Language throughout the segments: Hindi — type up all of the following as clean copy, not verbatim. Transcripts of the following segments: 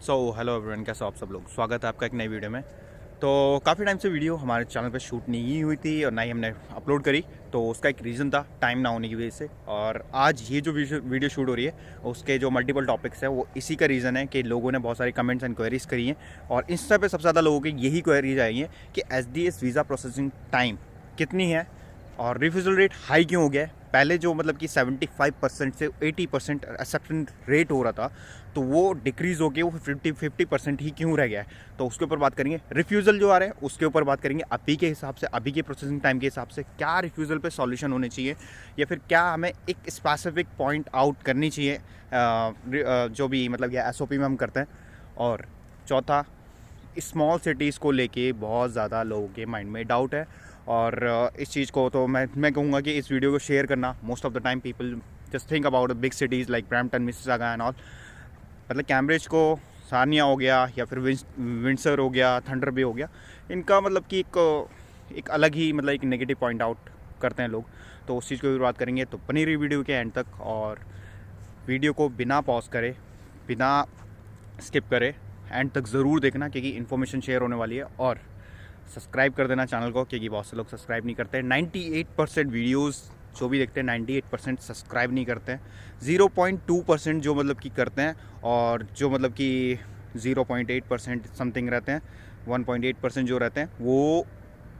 हेलो एवरीवन, कैसे हो आप सब लोग। स्वागत है आपका एक नई वीडियो में। तो काफ़ी टाइम से वीडियो हमारे चैनल पे शूट नहीं हुई थी और ना ही हमने अपलोड करी। तो उसका एक रीज़न था टाइम ना होने की वजह से। और आज ये जो वीडियो शूट हो रही है उसके जो मल्टीपल टॉपिक्स है वो इसी का रीज़न है कि लोगों ने बहुत सारी कमेंट्स एंड क्वेरीज करी हैं। और इंस्टा पे सबसे ज़्यादा लोगों की यही क्वेरीज आई हैं कि SDS वीज़ा प्रोसेसिंग टाइम कितनी है और रिफ्यूज़ल रेट हाई क्यों हो गया है। पहले जो मतलब कि 75% से 80% एक्सेप्टेंस रेट हो रहा था, तो वो डिक्रीज़ होकर वो 50% ही क्यों रह गया है। तो उसके ऊपर बात करेंगे। रिफ्यूज़ल जो आ रहे हैं उसके ऊपर बात करेंगे। अभी के हिसाब से, अभी के प्रोसेसिंग टाइम के हिसाब से क्या रिफ्यूज़ल पे सॉल्यूशन होने चाहिए, या फिर क्या हमें एक स्पेसिफिक पॉइंट आउट करनी चाहिए जो भी मतलब या SOP में हम करते हैं। और चौथा, स्मॉल सिटीज़ को लेके बहुत ज़्यादा लोगों के माइंड में डाउट है। और इस चीज़ को तो मैं कहूँगा कि इस वीडियो को शेयर करना। Most of the time people just think about big cities like Brampton, Mississauga and all. मतलब कैम्ब्रिज को सानिया हो गया या फिर विंडसर हो गया, थंडर बे हो गया, इनका मतलब कि एक अलग ही मतलब एक नेगेटिव पॉइंट आउट करते हैं लोग। तो उस चीज़ को भी बात करेंगे। तो बनी रही वीडियो के एंड तक, और वीडियो को बिना पॉज करे, बिना स्किप करे एंड तक ज़रूर देखना, क्योंकि इन्फॉर्मेशन शेयर होने वाली है। और सब्सक्राइब कर देना चैनल को, क्योंकि बहुत से लोग सब्सक्राइब नहीं करते हैं। 98% वीडियोस जो भी देखते हैं 98% सब्सक्राइब नहीं करते हैं। 0.2% जो मतलब कि करते हैं, और जो मतलब कि 0.8% समथिंग रहते हैं, 1.8% जो रहते हैं वो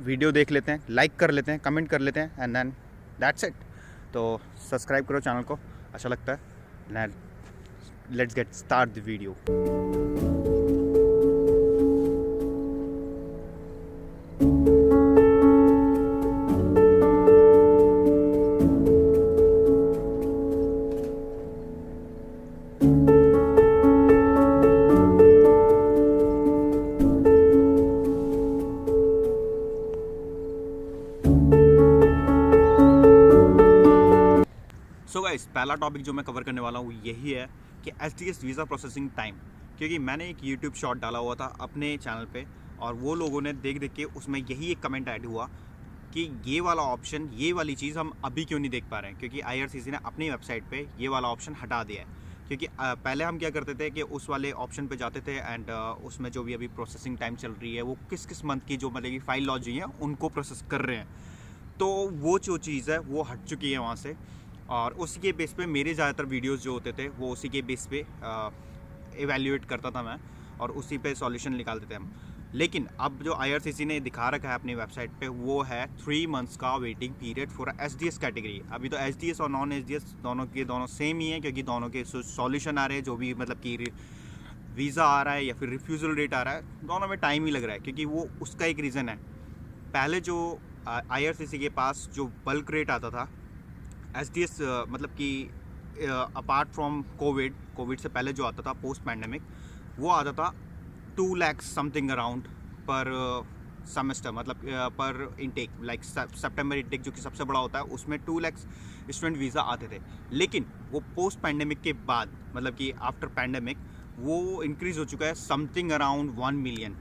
वीडियो देख लेते हैं, लाइक कर लेते हैं, कमेंट कर लेते हैं, एंड देन दैट्स इट। तो सब्सक्राइब करो चैनल को, अच्छा लगता है। Let's get start the video. So guys, पहला टॉपिक जो मैं कवर करने वाला हूँ यही है कि SDS वीज़ा प्रोसेसिंग टाइम। क्योंकि मैंने एक यूट्यूब शॉर्ट डाला हुआ था अपने चैनल पे, और वो लोगों ने देख के उसमें यही एक कमेंट ऐड हुआ कि ये वाला ऑप्शन, ये वाली चीज़ हम अभी क्यों नहीं देख पा रहे हैं। क्योंकि IRCC ने अपनी वेबसाइट पे ये वाला ऑप्शन हटा दिया है। क्योंकि पहले हम क्या करते थे कि उस वाले ऑप्शन पे जाते थे एंड उसमें जो भी अभी प्रोसेसिंग टाइम चल रही है वो किस मंथ की जो मतलब कि फाइल लॉन्च हुई है उनको प्रोसेस कर रहे हैं। तो वो जो चीज़ है वो हट चुकी है वहाँ से, और उसी के बेस पे मेरे ज़्यादातर वीडियोस जो होते थे वो उसी के बेस पे एवेल्यूएट करता था मैं, और उसी पे सॉल्यूशन निकालते थे हम। लेकिन अब जो IRCC ने दिखा रखा है अपनी वेबसाइट पे वो है 3 मंथ्स का waiting period for SDS category. अभी तो SDS और नॉन SDS दोनों सेम ही है, क्योंकि दोनों के सॉल्यूशन आ रहे हैं। जो भी मतलब कि वीज़ा आ रहा है या फिर रिफ्यूज़ल रेट आ रहा है, दोनों में टाइम ही लग रहा है। क्योंकि वो उसका एक रीज़न है। पहले जो IRCC के पास जो बल्क रेट आता था SDS, मतलब कि अपार्ट फ्रॉम कोविड से पहले जो आता था पोस्ट पैंडमिक, वो आता था 2 लाख समथिंग अराउंड पर सेमेस्टर, मतलब पर इनटेक। लाइक सितंबर इनटेक जो कि सबसे बड़ा होता है, उसमें 2 लाख स्टूडेंट वीज़ा आते थे। लेकिन वो पोस्ट पैंडमिक के बाद, मतलब कि आफ्टर पैंडमिक, वो इंक्रीज़ हो चुका है समथिंग अराउंड 1 मिलियन,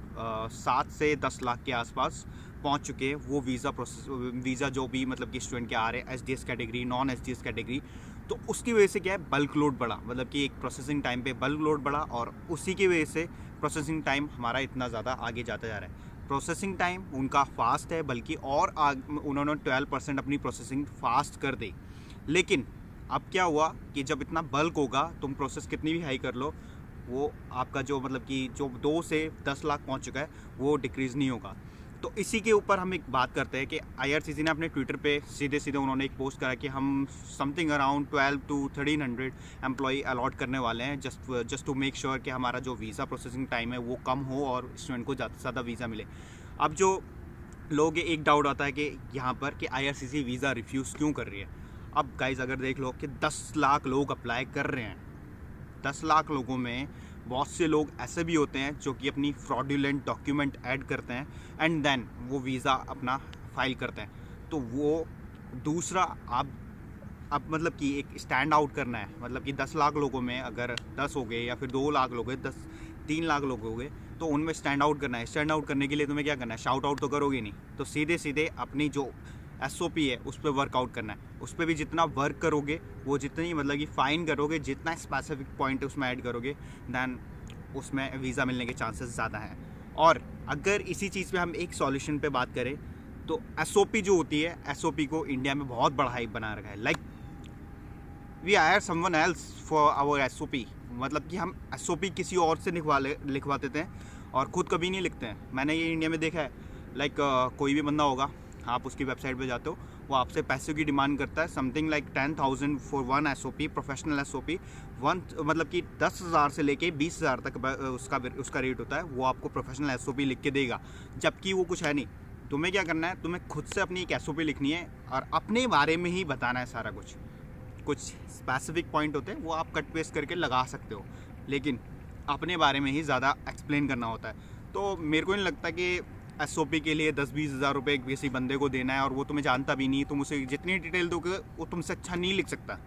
7 से 10 लाख के आसपास पहुंच चुके हैं वो वीज़ा जो भी मतलब कि स्टूडेंट के आ रहे हैं SDS category, non SDS category. तो उसकी वजह से क्या है, बल्क लोड बढ़ा, मतलब कि एक प्रोसेसिंग टाइम पे बल्क लोड बढ़ा, और उसी की वजह से प्रोसेसिंग टाइम हमारा इतना ज़्यादा आगे जाता जा रहा है। प्रोसेसिंग टाइम उनका फास्ट है, बल्कि और उन्होंने 12% अपनी प्रोसेसिंग फास्ट कर दी। लेकिन अब क्या हुआ कि जब इतना बल्क होगा, तुम प्रोसेस कितनी भी हाई कर लो, वो आपका जो मतलब कि जो 2 से 10 लाख पहुँच चुका है वो डिक्रीज़ नहीं होगा। तो इसी के ऊपर हम एक बात करते हैं कि IRCC ने अपने ट्विटर पे सीधे उन्होंने एक पोस्ट करा कि हम something around 12 to 1300 employee allot करने वाले हैं, जस्ट टू मेक श्योर कि हमारा जो वीज़ा प्रोसेसिंग टाइम है वो कम हो और स्टूडेंट को ज़्यादा से ज़्यादा वीज़ा मिले। अब जो लोगों के एक डाउट आता है कि यहाँ पर कि IRCC वीज़ा रिफ्यूज़ क्यों कर रही है। अब गाइज अगर देख लो कि 10 लाख लोग अप्लाई कर रहे हैं, 10 लाख लोगों में बहुत से लोग ऐसे भी होते हैं जो कि अपनी फ्रॉडुलेंट डॉक्यूमेंट ऐड करते हैं एंड देन वो वीज़ा अपना फाइल करते हैं। तो वो दूसरा, आप अब मतलब कि एक स्टैंड आउट करना है, मतलब कि 10 लाख लोगों में अगर 10 हो गए या फिर 2 लाख लोग गए, 3 लाख लोग हो गए, तो उनमें स्टैंड आउट करना है। स्टैंड आउट करने के लिए तुम्हें क्या करना है, शाउट आउट तो करोगे नहीं, तो सीधे अपनी जो SOP है उस पर वर्कआउट करना है। उस पर भी जितना वर्क करोगे, वो जितनी मतलब कि फाइन करोगे, जितना स्पेसिफिक पॉइंट उसमें ऐड करोगे, दैन उसमें वीज़ा मिलने के चांसेस ज़्यादा हैं। और अगर इसी चीज़ पे हम एक सॉल्यूशन पे बात करें तो SOP जो होती है, SOP को इंडिया में बहुत बड़ा हाइप बना रखा है। Like we hire someone else for our SOP, मतलब कि हम SOP किसी और से लिखवा देते हैं और ख़ुद कभी नहीं लिखते हैं। मैंने ये इंडिया में देखा है। लाइक कोई भी बंदा होगा, आप उसकी वेबसाइट पे जाते हो, वो आपसे पैसों की डिमांड करता है, something like 10,000 for one SOP, professional SOP। मतलब कि 10,000 से लेके 20,000 तक उसका रेट होता है। वो आपको प्रोफेशनल SOP लिख के देगा, जबकि वो कुछ है नहीं। तुम्हें क्या करना है, तुम्हें खुद से अपनी एक SOP लिखनी है और अपने बारे में ही बताना है सारा कुछ। कुछ स्पेसिफिक पॉइंट होते हैं वो आप कट पेस्ट करके लगा सकते हो, लेकिन अपने बारे में ही ज़्यादा एक्सप्लेन करना होता है। तो मेरे को नहीं लगता कि SOP के लिए 10-20 हज़ार रुपये किसी बंदे को देना है और वो तुम्हें जानता भी नहीं, तुम उसे जितनी डिटेल दोगे वो तुमसे अच्छा नहीं लिख सकता,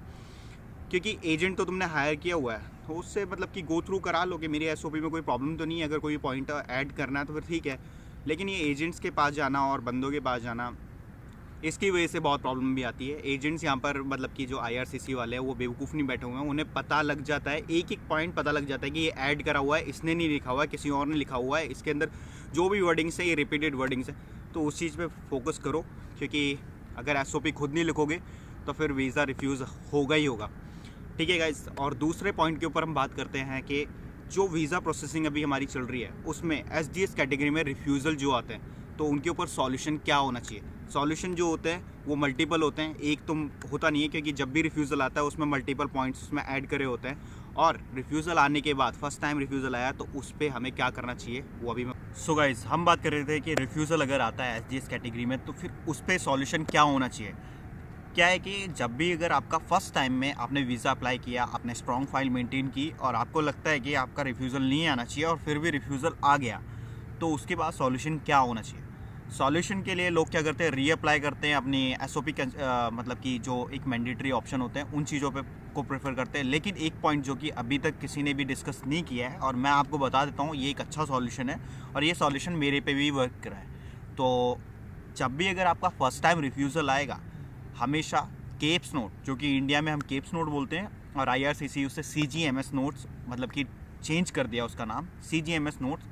क्योंकि एजेंट तो तुमने हायर किया हुआ है। तो उससे मतलब कि गो थ्रू करा लो कि मेरी SOP में कोई प्रॉब्लम तो नहीं है, अगर कोई पॉइंट ऐड करना है तो फिर ठीक है। लेकिन ये एजेंट्स के पास जाना और बंदों के पास जाना, इसकी वजह से बहुत प्रॉब्लम भी आती है। एजेंट्स यहाँ पर मतलब कि जो IRCC वाले हैं वो बेवकूफ़ नहीं बैठे हुए हैं, उन्हें पता लग जाता है, एक एक पॉइंट पता लग जाता है कि ये ऐड करा हुआ है, इसने नहीं लिखा हुआ है, किसी और ने लिखा हुआ है, इसके अंदर जो भी वर्डिंग्स है ये रिपीटेड वर्डिंग्स है। तो उस चीज़ पे फोकस करो, क्योंकि अगर SOP खुद नहीं लिखोगे तो फिर वीज़ा रिफ्यूज़ होगा ही होगा। ठीक है गाइस, और दूसरे पॉइंट के ऊपर हम बात करते हैं कि जो वीज़ा प्रोसेसिंग अभी हमारी चल रही है उसमें SDS कैटेगरी में रिफ्यूज़ल जो आते हैं तो उनके ऊपर सॉल्यूशन क्या होना चाहिए। सॉल्यूशन जो होते हैं वो मल्टीपल होते हैं, एक तो होता नहीं है, क्योंकि जब भी रिफ्यूज़ल आता है उसमें मल्टीपल पॉइंट्स उसमें ऐड करे होते हैं। और रिफ्यूज़ल आने के बाद फर्स्ट टाइम रिफ्यूज़ल आया तो उस पर हमें क्या करना चाहिए वो अभी सो गाइस हम बात कर रहे थे कि रिफ्यूज़ल अगर आता है SDS कैटेगरी में तो फिर उस पर सॉल्यूशन क्या होना चाहिए। क्या है कि जब भी अगर आपका फ़र्स्ट टाइम में आपने वीज़ा अप्लाई किया, आपने स्ट्रॉन्ग फाइल मेंटेन की और आपको लगता है कि आपका रिफ्यूज़ल नहीं आना चाहिए और फिर भी रिफ्यूज़ल आ गया, तो उसके बाद सॉल्यूशन क्या होना चाहिए। सॉल्यूशन के लिए लोग क्या करते हैं, रीअप्लाई करते हैं अपनी SOP मतलब कि जो एक मैंडेटरी ऑप्शन होते हैं उन चीज़ों पे को प्रेफर करते हैं। लेकिन एक पॉइंट जो कि अभी तक किसी ने भी डिस्कस नहीं किया है और मैं आपको बता देता हूँ, ये एक अच्छा सॉल्यूशन है और ये सॉल्यूशन मेरे पे भी वर्क करा है। तो जब भी अगर आपका फ़र्स्ट टाइम रिफ्यूज़ल आएगा, हमेशा केप्स नोट, जो कि इंडिया में हम केप्स नोट बोलते हैं और IRCC उससे CGMS नोट्स मतलब कि चेंज कर दिया उसका नाम, CGMS नोट्स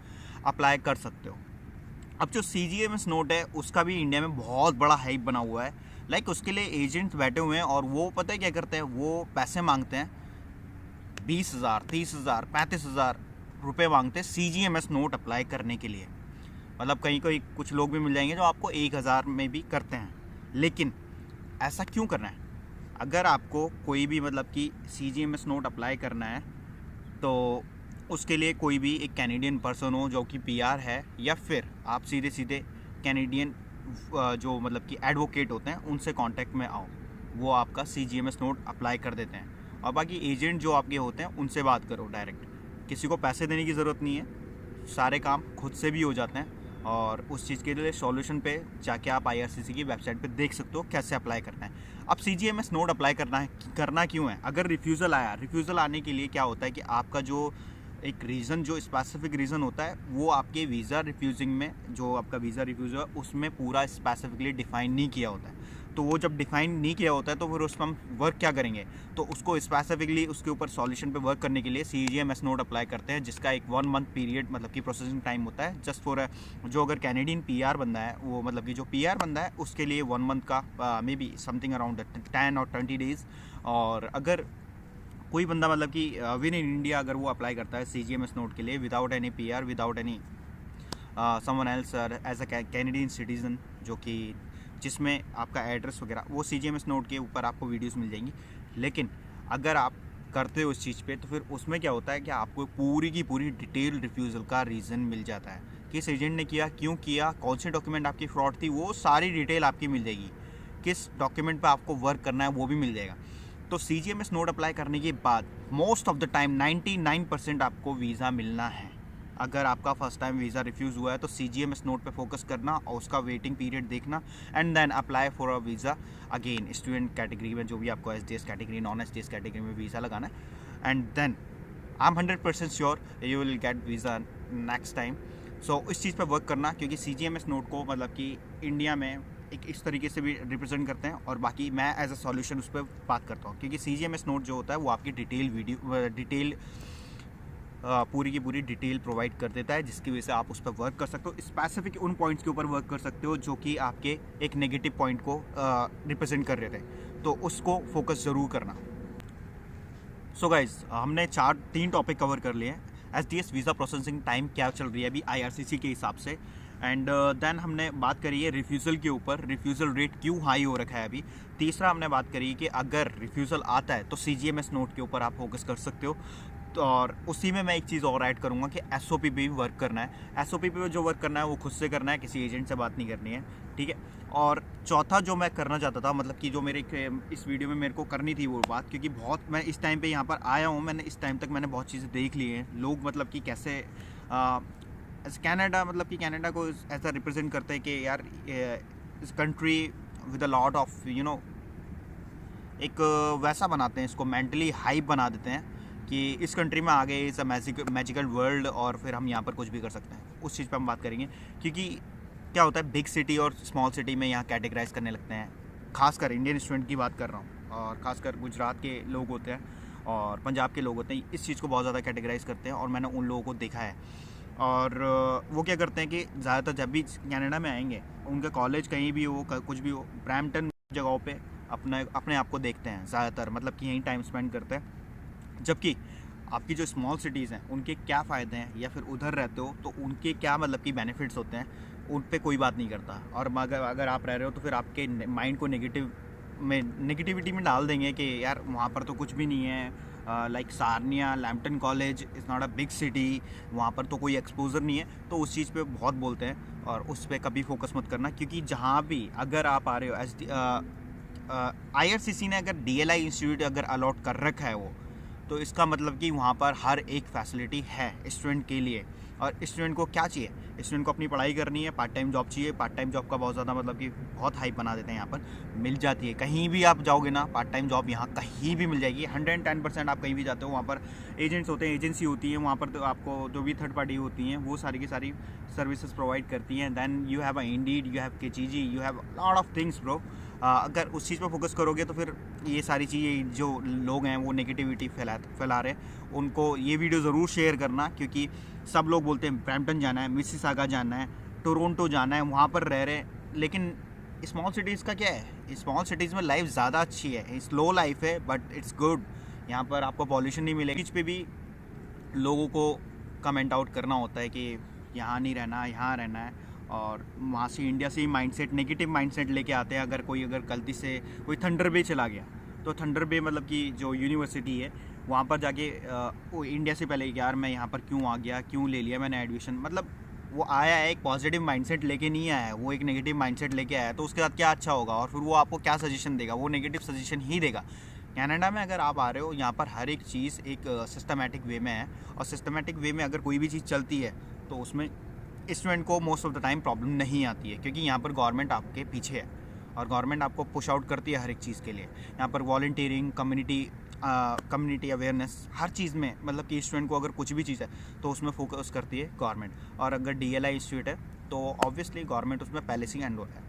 अप्लाई कर सकते हो। अब जो CGMS नोट है उसका भी इंडिया में बहुत बड़ा हाइप बना हुआ है। लाइक उसके लिए एजेंट्स बैठे हुए हैं और वो पता है क्या करते हैं, वो पैसे मांगते हैं 20,000, 30,000, 35,000 रुपये मांगते हैं CGMS नोट अप्लाई करने के लिए। मतलब कहीं कोई कुछ लोग भी मिल जाएंगे जो आपको 1,000 में भी करते हैं। लेकिन ऐसा क्यों करना है? अगर आपको कोई भी मतलब कि CGMS नोट अप्लाई करना है तो उसके लिए कोई भी एक कैनेडियन पर्सन हो जो कि PR है, या फिर आप सीधे सीधे कैनेडियन जो मतलब कि एडवोकेट होते हैं उनसे कांटेक्ट में आओ, वो आपका CGMS नोट अप्लाई कर देते हैं। और बाकी एजेंट जो आपके होते हैं उनसे बात करो डायरेक्ट, किसी को पैसे देने की ज़रूरत नहीं है, सारे काम खुद से भी हो जाते हैं। और उस चीज़ के लिए सॉल्यूशन पे जाके आप IRCC की वेबसाइट पे देख सकते हो कैसे अप्लाई करना है। अब CGMS नोट अप्लाई करना क्यों है? अगर रिफ्यूज़ल आया, रिफ्यूज़ल आने के लिए क्या होता है कि आपका जो एक रीज़न, जो स्पेसिफिक रीज़न होता है वो आपके वीज़ा रिफ्यूजिंग में, जो आपका वीज़ा रिफ्यूज़ है उसमें पूरा स्पेसिफिकली डिफ़ाइन नहीं किया होता है। तो वो जब डिफ़ाइन नहीं किया होता है तो फिर उस पर हम वर्क क्या करेंगे, तो उसको स्पेसिफिकली उसके ऊपर सॉल्यूशन पे वर्क करने के लिए CGMS नोट अप्लाई करते हैं, जिसका एक 1 मंथ पीरियड मतलब कि प्रोसेसिंग टाइम होता है जस्ट फॉर जो अगर कैनेडियन PR बंदा है, वो मतलब कि जो PR बंदा है उसके लिए 1 मंथ का मे बी समथिंग अराउंड 10 और 20 डेज़। और अगर कोई बंदा मतलब कि विन इन इंडिया अगर वो अप्लाई करता है CGMS नोट के लिए without any PR, without any someone else as a Canadian citizen, जो कि जिसमें आपका एड्रेस वगैरह, वो CGMS नोट के ऊपर आपको वीडियोस मिल जाएंगी। लेकिन अगर आप करते हो उस चीज़ पे तो फिर उसमें क्या होता है कि आपको पूरी की पूरी डिटेल रिफ्यूज़ल का रीज़न मिल जाता है, किस एजेंट ने किया, क्यों किया, कौन से डॉक्यूमेंट आपकी फ्रॉड थी, वो सारी डिटेल आपकी मिल जाएगी, किस डॉक्यूमेंट पर आपको वर्क करना है वो भी मिल जाएगा। तो CGMS नोट अप्लाई करने के बाद मोस्ट ऑफ द टाइम 99% आपको वीज़ा मिलना है। अगर आपका फर्स्ट टाइम वीज़ा रिफ्यूज़ हुआ है तो CGMS नोट पे फोकस करना और उसका वेटिंग पीरियड देखना and then apply for a visa again student category में, जो भी आपको SDS category, non SDS category में वीज़ा लगाना है। And then I am 100% sure you will get visa next time. So इस चीज़ पर वर्क करना, क्योंकि CGMS नोट को मतलब कि इंडिया में एक इस तरीके से भी रिप्रेजेंट करते हैं और बाकी मैं एज अ सॉल्यूशन उस पर बात करता हूँ, क्योंकि CGMS नोट जो होता है वो आपकी डिटेल पूरी की पूरी डिटेल प्रोवाइड कर देता है, जिसकी वजह से आप उस पर वर्क कर सकते हो। स्पेसिफिक उन पॉइंट्स के ऊपर वर्क कर सकते हो जो कि आपके एक नेगेटिव पॉइंट को रिप्रेजेंट कर रहे थे, तो उसको फोकस ज़रूर करना। सो गाइज, हमने 3 टॉपिक कवर कर लिए हैं। एसडीएस वीज़ा प्रोसेसिंग टाइम क्या चल रही है अभी आईआरसीसी के हिसाब से, एंड देन हमने बात करी है रिफ्यूज़ल के ऊपर, रिफ्यूज़ल रेट क्यों हाई हो रखा है अभी। तीसरा हमने बात करी कि अगर रिफ्यूज़ल आता है तो सीजीएमएस नोट के ऊपर आप फोकस कर सकते हो। तो और उसी में मैं एक चीज़ और ऐड करूँगा कि एसओपी पे भी वर्क करना है। एसओपी पे जो वर्क करना है वो खुद से करना है, किसी एजेंट से बात नहीं करनी है, ठीक है। और चौथा जो मैं करना चाहता था, मतलब कि जो मेरे इस वीडियो में मेरे को करनी थी वो बात, क्योंकि बहुत मैं इस टाइम पे यहाँ पर आया हूँ, मैंने इस टाइम तक मैंने बहुत चीज़ें देख ली हैं। लोग मतलब कि कैसे कनाडा, मतलब कि कनाडा को ऐसा रिप्रेजेंट करते हैं कि यार इस country with a lot of एक वैसा बनाते हैं, इसको मेंटली हाइप बना देते हैं कि इस कंट्री में आ गए, इट्स अ मैजिकल वर्ल्ड और फिर हम यहाँ पर कुछ भी कर सकते हैं। उस चीज़ पर हम बात करेंगे, क्योंकि क्या होता है बिग सिटी और स्मॉल सिटी में यहाँ कैटेगराइज करने लगते हैं। खासकर इंडियन स्टूडेंट की बात कर रहा हूँ, और ख़ासकर गुजरात के लोग होते हैं और पंजाब के लोग होते हैं, इस चीज़ को बहुत ज़्यादा कैटेगराइज करते हैं, और मैंने उन लोगों को देखा है। और वो क्या करते हैं कि ज़्यादातर जब भी कनाडा में आएंगे, उनका कॉलेज कहीं भी हो, कुछ भी हो, ब्रैम्पटन जगहों पे अपने आप को देखते हैं ज़्यादातर, मतलब कि यहीं टाइम स्पेंड करते हैं। जबकि आपकी जो स्मॉल सिटीज़ हैं उनके क्या फ़ायदे हैं, या फिर उधर रहते हो तो उनके क्या मतलब कि बेनिफिट्स होते हैं, उन पे कोई बात नहीं करता। और अगर आप रह रहे हो तो फिर आपके माइंड को नेगेटिविटी में डाल देंगे कि यार वहाँ पर तो कुछ भी नहीं है। Like Sarnia, Lampton college is not a big city, वहाँ पर तो कोई एक्सपोजर नहीं है, तो उस चीज़ पे बहुत बोलते हैं, और उस पर कभी फोकस मत करना। क्योंकि जहाँ भी अगर आप आ रहे हो, आईआरसीसी ने अगर डीएलआई इंस्टीट्यूट अगर अलॉट कर रखा है वो, तो इसका मतलब कि वहाँ पर हर एक फैसिलिटी है स्टूडेंट के लिए। और स्टूडेंट को क्या चाहिए, स्टूडेंट को अपनी पढ़ाई करनी है, पार्ट टाइम जॉब चाहिए। पार्ट टाइम जॉब का बहुत ज़्यादा मतलब कि बहुत हाइप बना देते हैं, यहाँ पर मिल जाती है। कहीं भी आप जाओगे ना, पार्ट टाइम जॉब यहाँ कहीं भी मिल जाएगी। 110% आप कहीं भी जाते हो, वहाँ पर एजेंट्स होते हैं, एजेंसी होती है, वहाँ पर तो आपको जो भी थर्ड पार्टी होती हैं वो सारी की सारी सर्विसेज प्रोवाइड करती हैं। Then you have Indeed, you have KGG, you have lot of things bro. अगर उस चीज़ पर फोकस करोगे तो फिर ये सारी चीज़ें जो लोग हैं वो नेगेटिविटी फैला रहे हैं, उनको ये वीडियो ज़रूर शेयर करना। क्योंकि सब लोग बोलते हैं ब्रैम्पटन जाना है, मिसिसागा जाना है, टोरंटो जाना है, वहाँ पर रह रहे हैं। लेकिन स्मॉल सिटीज़ का क्या है, स्मॉल सिटीज़ में लाइफ ज़्यादा अच्छी है, स्लो लाइफ है, बट इट्स गुड। यहाँ पर आपको पॉल्यूशन नहीं मिलेगा। बीच पे भी लोगों को कमेंट आउट करना होता है कि यहाँ नहीं रहना, यहाँ रहना है, और वहाँ से इंडिया से ही माइंडसेट, नेगेटिव माइंडसेट लेके आते हैं। अगर गलती से कोई थंडर बे चला गया, तो थंडर बे मतलब कि जो यूनिवर्सिटी है वहाँ पर जाके वो इंडिया से पहले यार मैं यहाँ पर क्यों आ गया, क्यों ले लिया मैंने एडमिशन, मतलब वो आया है एक पॉजिटिव माइंडसेट लेके नहीं आया है, वो एक नेगेटिव माइंडसेट लेके आया है। तो उसके साथ क्या अच्छा होगा, और फिर वो आपको क्या सजेशन देगा, वो नेगेटिव सजेशन ही देगा। कनाडा में अगर आप आ रहे हो, यहाँ पर हर एक चीज़ एक सिस्टमेटिक वे में है, और सिस्टमेटिक वे में अगर कोई भी चीज़ चलती है तो उसमें स्टूडेंट को most of the time problem नहीं आती है, क्योंकि यहाँ पर गवर्नमेंट आपके पीछे है, और गवर्नमेंट आपको पुश आउट करती है हर एक चीज़ के लिए। यहाँ पर वॉलंटियरिंग, कम्युनिटी अवेयरनेस, हर चीज़ में, मतलब कि स्टूडेंट को अगर कुछ भी चीज़ है तो उसमें फोकस करती है गवर्नमेंट। और अगर डीएलआई इंस्टीट्यूट है तो ऑब्वियसली गवर्नमेंट उसमें पहले से ही एनरोल है।